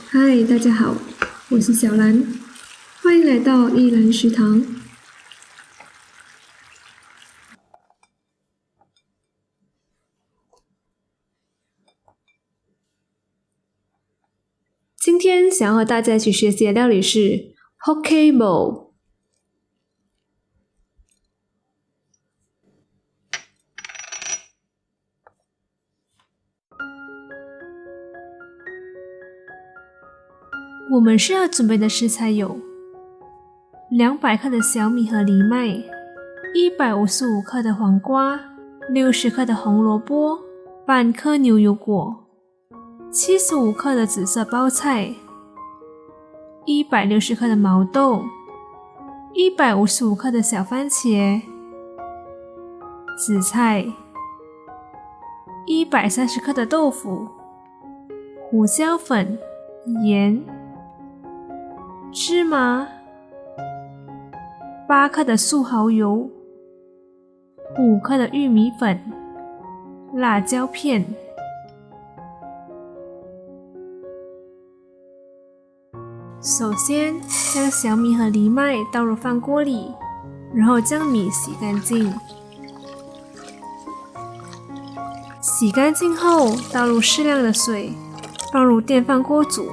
嗨，大家好，我是小兰，欢迎来到一兰食堂。今天想要和大家一起学习的料理是 Poke Bowl。我们需要准备的食材有200克的小米和藜麦，155克的黄瓜，60克的红萝卜，半颗牛油果，75克的紫色包菜，160克的毛豆，155克的小番茄，紫菜，130克的豆腐，胡椒粉，盐，芝麻，8克的素蚝油，5克的玉米粉，辣椒片。首先将小米和藜麦倒入饭锅里，然后将米洗干净。洗干净后倒入适量的水，放入电饭锅煮。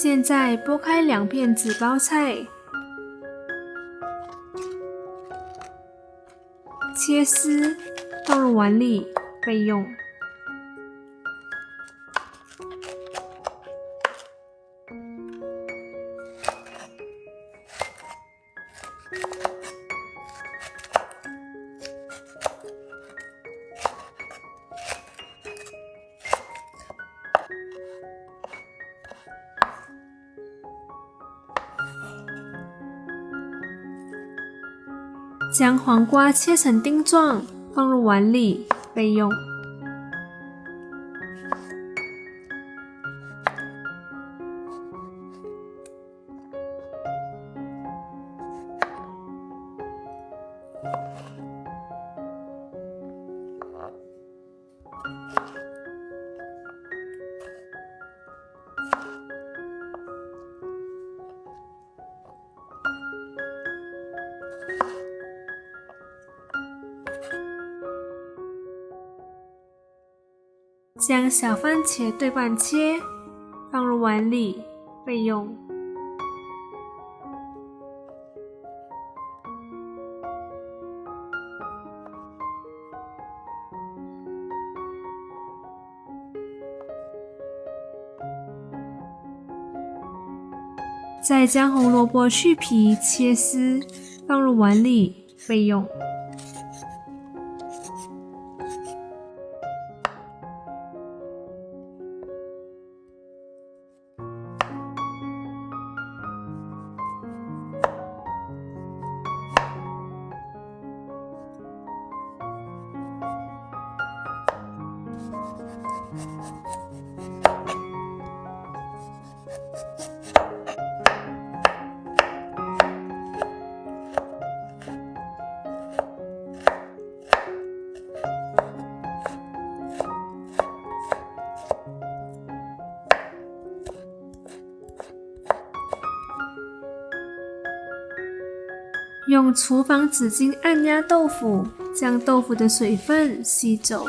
现在剥开2片紫包菜，切丝，放入碗里备用。将黄瓜切成丁状，放入碗里备用。将小番茄对半切，放入碗里备用。再将红萝卜去皮切丝，放入碗里备用。用厨房纸巾按压豆腐，将豆腐的水分吸走，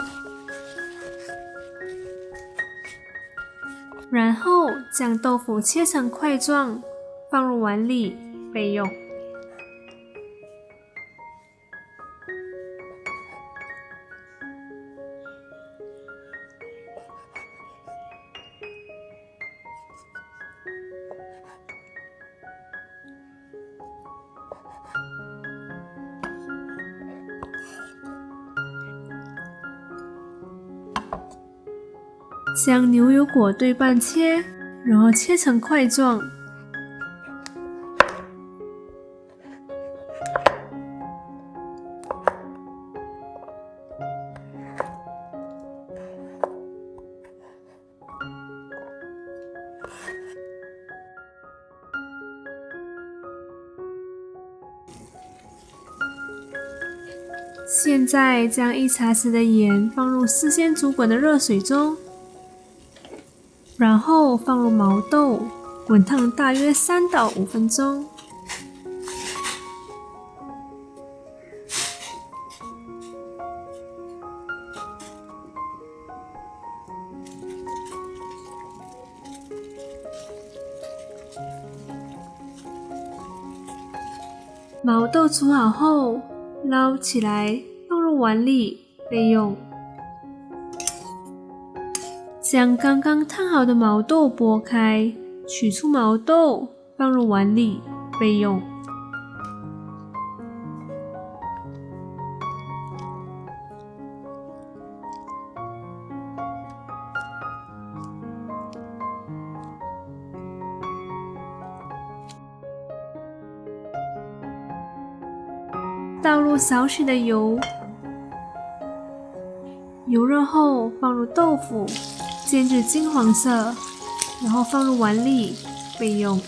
然后将豆腐切成块状，放入碗里备用。将牛油果对半切，然后切成块状。现在将1茶匙的盐放入事先煮滚的热水中，然后放入毛豆，滚烫大约3到5分钟。毛豆煮好后，捞起来放入碗里备用。将刚刚烫好的毛豆剥开，取出毛豆放入碗里备用。倒入少许的油，油热后放入豆腐，煎至金黄色，然后放入碗里备用。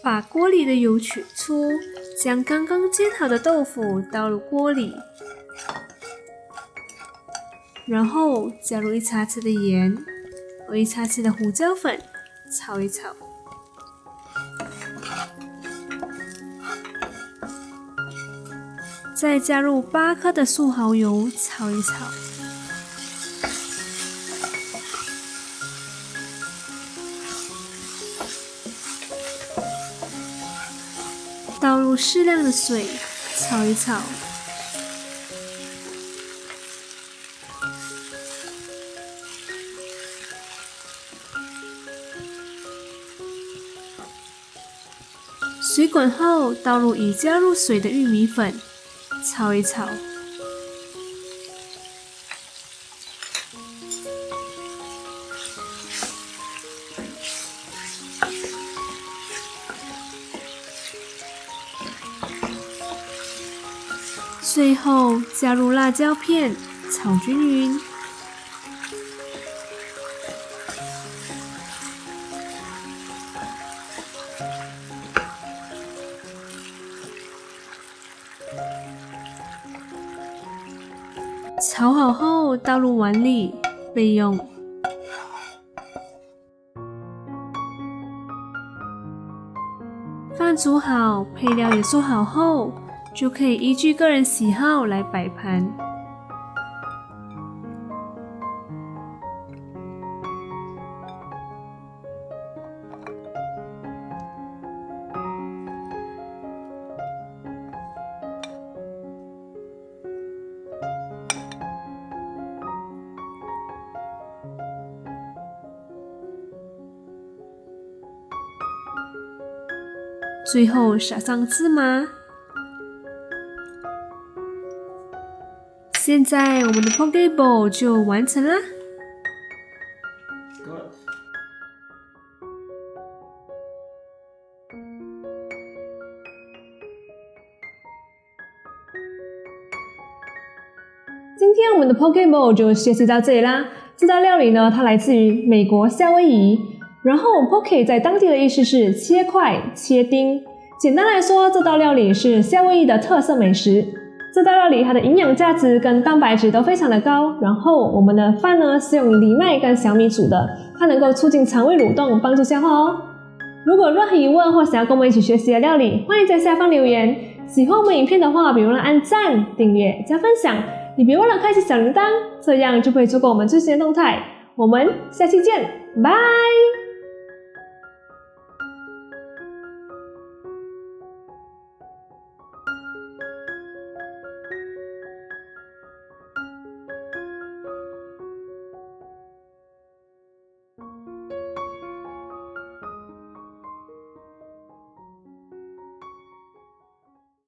把锅里的油取出，将刚刚煎好的豆腐倒入锅里，然后加入1茶匙的盐和1茶匙的胡椒粉，炒一炒。再加入8颗的素蚝油，炒一炒。倒入适量的水，炒一炒。水滚后，倒入已加入水的玉米粉，炒一炒。最后加入辣椒片，炒均匀。炒好后倒入碗里备用。饭煮好，配料也做好后，就可以依据个人喜好来摆盘。最后撒上芝麻。现在我们的 Poke Bowl 就完成啦。今天我们的 Poke Bowl 就学习到这里啦。这道料理呢，它来自于美国夏威夷，然后 Poke 在当地的意思是切块、切丁。简单来说，这道料理是夏威夷的特色美食。这道料理它的营养价值跟蛋白质都非常的高，然后我们的饭呢是用藜麦跟小米煮的，它能够促进肠胃蠕动，帮助消化哦。如果有任何疑问或想要跟我们一起学习的料理，欢迎在下方留言。喜欢我们影片的话，别忘了按赞、订阅、加分享，你别忘了开启小铃铛，这样就不会错过我们最新的动态。我们下期见，拜。